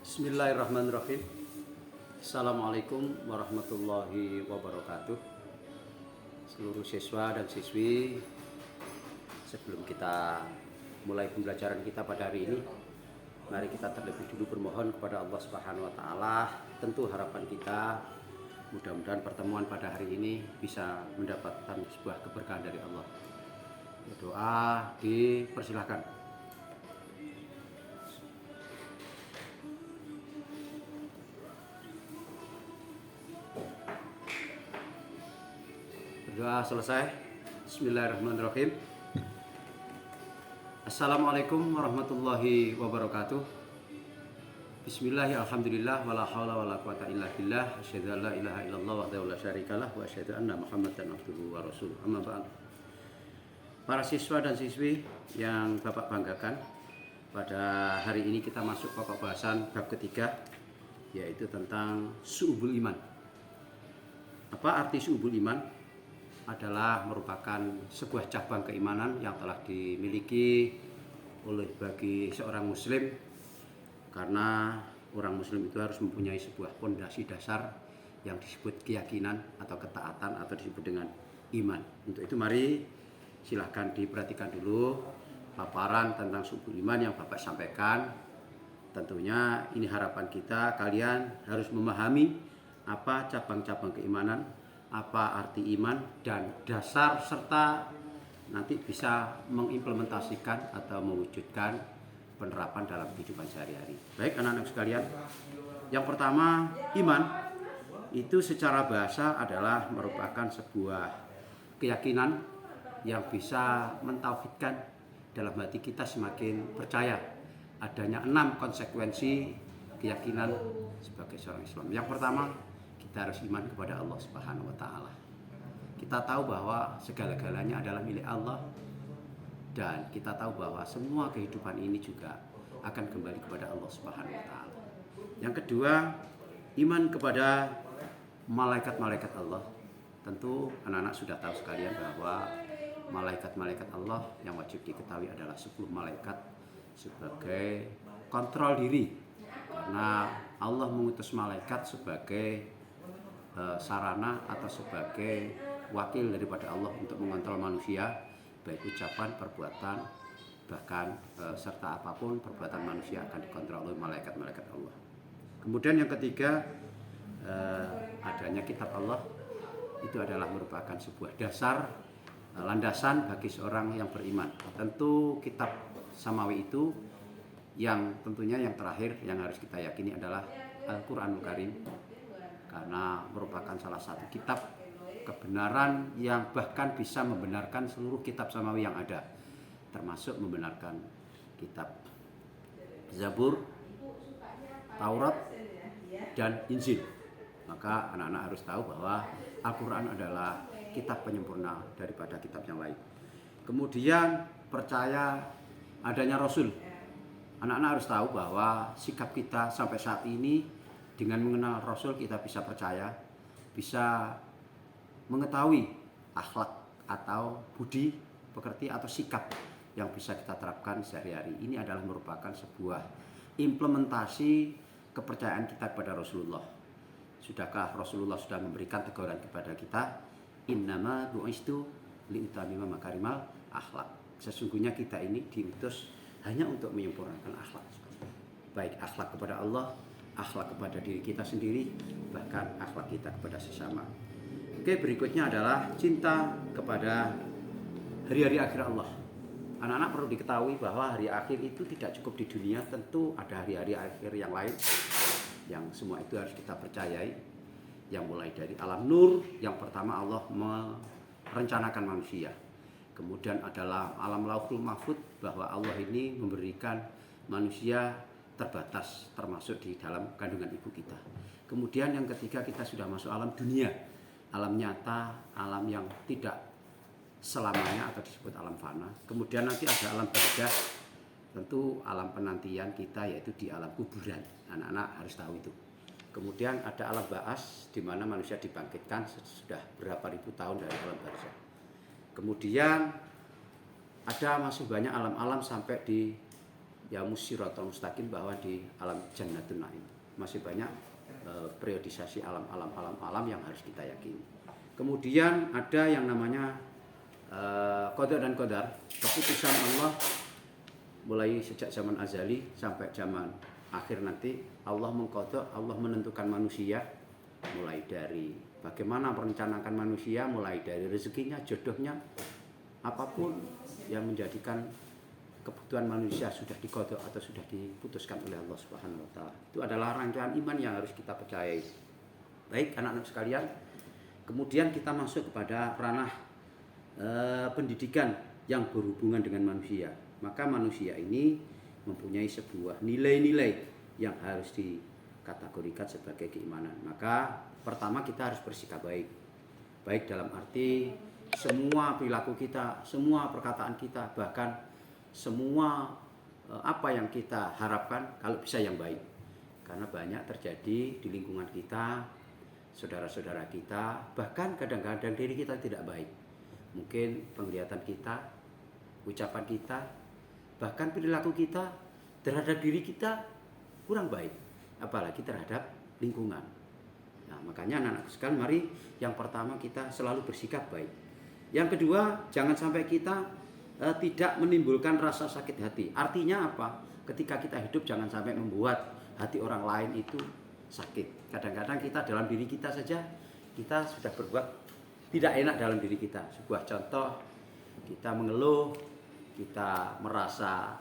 Bismillahirrahmanirrahim. Assalamualaikum warahmatullahi wabarakatuh. Seluruh siswa dan siswi, sebelum kita mulai pembelajaran kita pada hari ini, mari kita terlebih dulu bermohon kepada Allah Subhanahu wa taala. Tentu harapan kita mudah-mudahan pertemuan pada hari ini bisa mendapatkan sebuah keberkahan dari Allah. Doa dipersilahkan. Doa selesai. Bismillahirrahmanirrahim. Assalamualaikum warahmatullahi wabarakatuh. Bismillahirrahmanirrahim. Alhamdulillah wala haula wala quwata illa billah. Asyhadu an la ilaha illallah wahdahu la syarikalah wa asyhadu anna Muhammadan abduhu wa rasuluh. Amma ba'd. Para siswa dan siswi yang Bapak banggakan, pada hari ini kita masuk pokok bahasan bab ketiga, yaitu tentang su'ubul iman. Apa arti su'ubul iman? Adalah merupakan sebuah cabang keimanan yang telah dimiliki oleh bagi seorang muslim, karena orang muslim itu harus mempunyai sebuah pondasi dasar yang disebut keyakinan atau ketaatan atau disebut dengan iman. Untuk itu mari silahkan diperhatikan dulu paparan tentang su'ubul iman yang Bapak sampaikan. Tentunya ini harapan kita, kalian harus memahami apa cabang-cabang keimanan, apa arti iman dan dasar, serta nanti bisa mengimplementasikan atau mewujudkan penerapan dalam kehidupan sehari-hari. Baik anak-anak sekalian, yang pertama, iman itu secara bahasa adalah merupakan sebuah keyakinan yang bisa mentauhidkan dalam hati kita, semakin percaya adanya 6 konsekuensi keyakinan sebagai seorang Islam. Yang pertama, kita harus iman kepada Allah Subhanahu wa taala. Kita tahu bahwa segala-galanya adalah milik Allah, dan kita tahu bahwa semua kehidupan ini juga akan kembali kepada Allah Subhanahu wa taala. Yang kedua, iman kepada malaikat-malaikat Allah. Tentu anak-anak sudah tahu sekalian bahwa malaikat-malaikat Allah yang wajib diketahui adalah 10 malaikat sebagai kontrol diri, karena Allah mengutus malaikat sebagai sarana atau sebagai wakil daripada Allah untuk mengontrol manusia, baik ucapan, perbuatan, bahkan serta apapun perbuatan manusia akan dikontrol oleh malaikat-malaikat Allah. Kemudian yang ketiga, adanya kitab Allah itu adalah merupakan sebuah dasar, landasan bagi seorang yang beriman. Tentu kitab samawi itu yang tentunya yang terakhir yang harus kita yakini adalah Al-Quranul Karim, karena merupakan salah satu kitab kebenaran yang bahkan bisa membenarkan seluruh kitab samawi yang ada, termasuk membenarkan kitab Zabur, Taurat, dan Injil. Maka anak-anak harus tahu bahwa Al-Quran adalah kitab penyempurna daripada kitab yang lain. Kemudian percaya adanya Rasul. Anak-anak harus tahu bahwa sikap kita sampai saat ini, dengan mengenal Rasul kita bisa percaya, bisa mengetahui akhlak atau budi pekerti atau sikap yang bisa kita terapkan sehari-hari. Ini adalah merupakan sebuah implementasi kepercayaan kita kepada Rasulullah. Sudahkah Rasulullah sudah memberikan teguran kepada kita? Innama bu'istu liutamima makarimal akhlak. Sesungguhnya kita ini diutus hanya untuk menyempurnakan akhlak. Baik akhlak kepada Allah, akhlak kepada diri kita sendiri, bahkan akhlak kita kepada sesama. Oke, berikutnya adalah cinta kepada hari-hari akhir Allah. Anak-anak perlu diketahui bahwa hari akhir itu tidak cukup di dunia, tentu ada hari-hari akhir yang lain yang semua itu harus kita percayai. Yang mulai dari alam nur, yang pertama Allah merencanakan manusia. Kemudian adalah alam lauhul mahfud, bahwa Allah ini memberikan manusia terbatas, termasuk di dalam kandungan ibu kita. Kemudian yang ketiga, kita sudah masuk alam dunia, alam nyata, alam yang tidak selamanya atau disebut alam fana. Kemudian nanti ada alam barzakh, tentu alam penantian kita, yaitu di alam kuburan. Anak-anak harus tahu itu. Kemudian ada alam ba'as, di mana manusia dibangkitkan sudah berapa ribu tahun dari alam barzakh. Kemudian ada masih banyak alam-alam sampai di ya musiratal mustaqim, bahwa di alam jannatun naim masih banyak periodisasi alam yang harus kita yakini. Kemudian ada yang namanya qada dan qadar, keputusan Allah mulai sejak zaman azali sampai zaman akhir nanti. Allah mengqada, Allah menentukan manusia, mulai dari bagaimana merencanakan manusia, mulai dari rezekinya, jodohnya, apapun yang menjadikan kebutuhan manusia sudah diqada atau sudah diputuskan oleh Allah Subhanahu wa taala. Itu adalah rangkaian iman yang harus kita percayai. Baik anak-anak sekalian, kemudian kita masuk kepada ranah pendidikan yang berhubungan dengan manusia. Maka manusia ini mempunyai sebuah nilai-nilai yang harus dikategorikan sebagai keimanan. Maka pertama kita harus bersikap baik. Baik dalam arti semua perilaku kita, semua perkataan kita, bahkan semua apa yang kita harapkan kalau bisa yang baik. Karena banyak terjadi di lingkungan kita, saudara-saudara kita, bahkan kadang-kadang diri kita tidak baik. Mungkin penglihatan kita, ucapan kita, bahkan perilaku kita terhadap diri kita kurang baik, apalagi terhadap lingkungan. Nah, makanya anak-anak sekalian, mari yang pertama kita selalu bersikap baik. Yang kedua, jangan sampai kita tidak menimbulkan rasa sakit hati. Artinya apa? Ketika kita hidup jangan sampai membuat hati orang lain itu sakit. Kadang-kadang kita dalam diri kita saja kita sudah berbuat tidak enak dalam diri kita. Sebuah contoh, kita mengeluh, kita merasa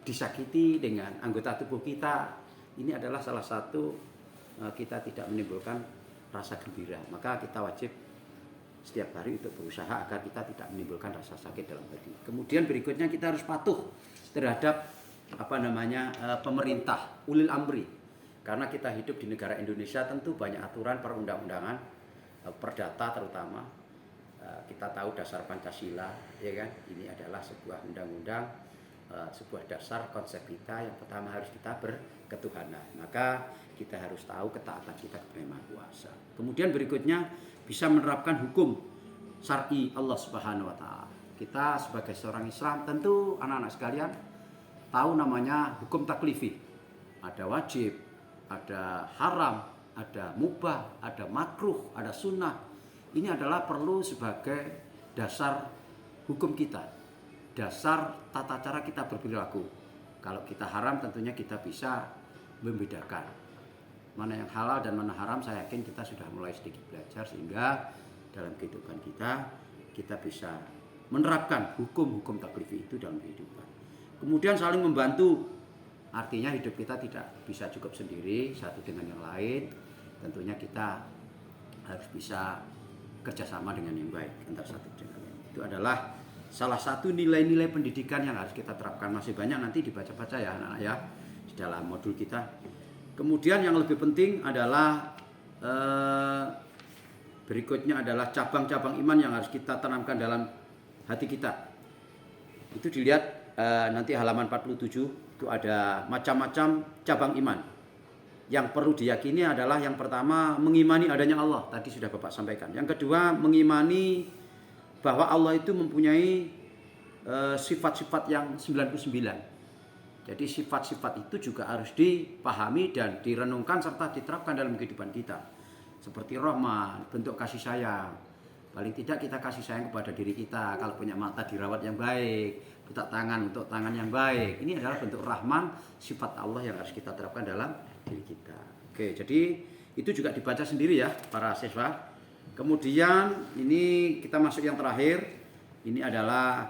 disakiti dengan anggota tubuh kita. Ini adalah salah satu kita tidak menimbulkan rasa gembira. Maka kita wajib setiap hari untuk berusaha agar kita tidak menimbulkan rasa sakit dalam hati. Kemudian berikutnya kita harus patuh terhadap pemerintah, ulil amri. Karena kita hidup di negara Indonesia tentu banyak aturan perundang-undangan, perdata terutama. Kita tahu dasar Pancasila, ya kan? Ini adalah sebuah undang-undang, sebuah dasar konsep kita. Yang pertama harus kita berketuhanan. Maka kita harus tahu ketaatan kita kepada Yang Maha Kuasa. Kemudian berikutnya bisa menerapkan hukum syar'i Allah Subhanahu wa taala. Kita sebagai seorang Islam tentu anak-anak sekalian tahu namanya hukum taklifi. Ada wajib, ada haram, ada mubah, ada makruh, ada sunnah. Ini adalah perlu sebagai dasar hukum kita, dasar tata cara kita berperilaku. Kalau kita haram tentunya kita bisa membedakan mana yang halal dan mana haram. Saya yakin kita sudah mulai sedikit belajar, sehingga dalam kehidupan kita bisa menerapkan hukum-hukum taklifi itu dalam kehidupan. Kemudian saling membantu, artinya hidup kita tidak bisa cukup sendiri satu dengan yang lain. Tentunya kita harus bisa kerjasama dengan yang baik antara satu dengan yang lain. Itu adalah salah satu nilai-nilai pendidikan yang harus kita terapkan. Masih banyak nanti dibaca-baca ya anak-anak ya di dalam modul kita. Kemudian yang lebih penting adalah berikutnya adalah cabang-cabang iman yang harus kita tanamkan dalam hati kita. Itu dilihat nanti halaman 47, itu ada macam-macam cabang iman. Yang perlu diyakini adalah yang pertama mengimani adanya Allah, tadi sudah Bapak sampaikan. Yang kedua mengimani bahwa Allah itu mempunyai sifat-sifat yang 99. Jadi sifat-sifat itu juga harus dipahami dan direnungkan serta diterapkan dalam kehidupan kita. Seperti rahmat, bentuk kasih sayang. Paling tidak kita kasih sayang kepada diri kita. Kalau punya mata dirawat yang baik, buta tangan untuk tangan yang baik. Ini adalah bentuk rahman, sifat Allah yang harus kita terapkan dalam diri kita. Oke, jadi itu juga dibaca sendiri ya para siswa. Kemudian ini kita masuk yang terakhir. Ini adalah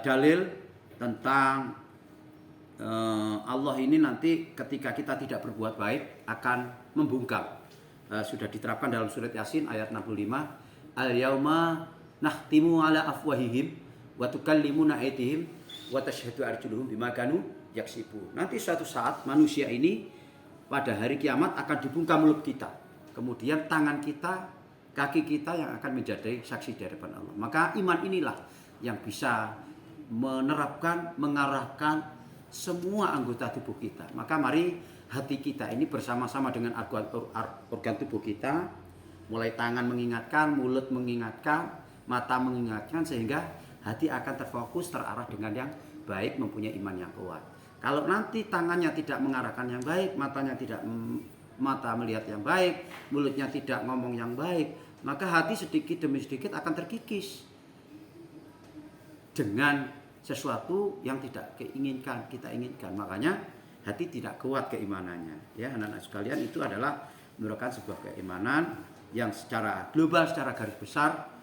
dalil tentang Allah ini nanti ketika kita tidak berbuat baik akan membungkam. Sudah diterapkan dalam surat Yasin ayat 65. Al-yauma nahtimu ala afwahihim wa tukallimuna aydihim wa tashhadu arjuluhum bima kanu yaksibun. Nanti suatu saat manusia ini pada hari kiamat akan dibungkam mulut kita. Kemudian tangan kita, kaki kita yang akan menjadi saksi di hadapan Allah. Maka iman inilah yang bisa menerapkan, mengarahkan semua anggota tubuh kita. Maka mari hati kita ini bersama-sama dengan organ tubuh kita, mulai tangan mengingatkan, mulut mengingatkan, mata mengingatkan, sehingga hati akan terfokus, terarah dengan yang baik, mempunyai iman yang kuat. Kalau nanti tangannya tidak mengarahkan yang baik, matanya tidak mata melihat yang baik, mulutnya tidak ngomong yang baik, maka hati sedikit demi sedikit akan terkikis dengan sesuatu yang tidak kita inginkan. Makanya hati tidak kuat keimanannya. Ya, anak-anak sekalian, itu adalah merupakan sebuah keimanan yang secara global, secara garis besar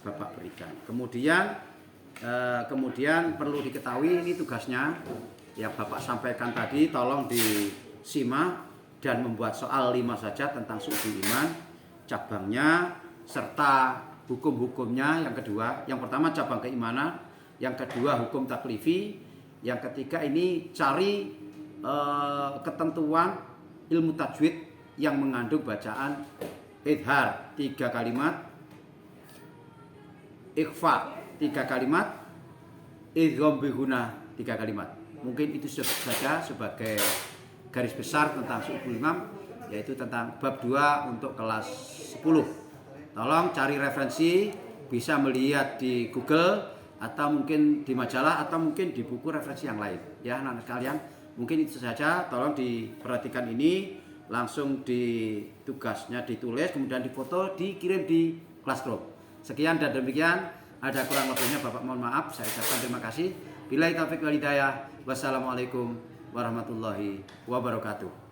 Bapak berikan. Kemudian perlu diketahui, ini tugasnya yang Bapak sampaikan tadi, tolong disimak dan membuat soal 5 saja tentang su'ul iman, cabangnya serta hukum-hukumnya. Yang kedua, yang pertama cabang keimanan, yang kedua hukum taklifi, yang ketiga ini cari ketentuan ilmu tajwid yang mengandung bacaan idhar 3 kalimat, ikhfa 3 kalimat, idgham bihuna 3 kalimat. Mungkin itu saja sebagai garis besar tentang su'ul imam, yaitu tentang bab 2 untuk kelas 10. Tolong cari referensi, bisa melihat di Google atau mungkin di majalah atau mungkin di buku referensi yang lain. Ya, anak-anak sekalian, mungkin itu saja. Tolong diperhatikan ini, langsung di tugasnya ditulis, kemudian difoto, dikirim di Classroom. Sekian dan demikian. Ada kurang lebihnya Bapak mohon maaf. Saya ucapkan terima kasih. Billahi taufiq wal hidayah. Wassalamualaikum warahmatullahi wabarakatuh.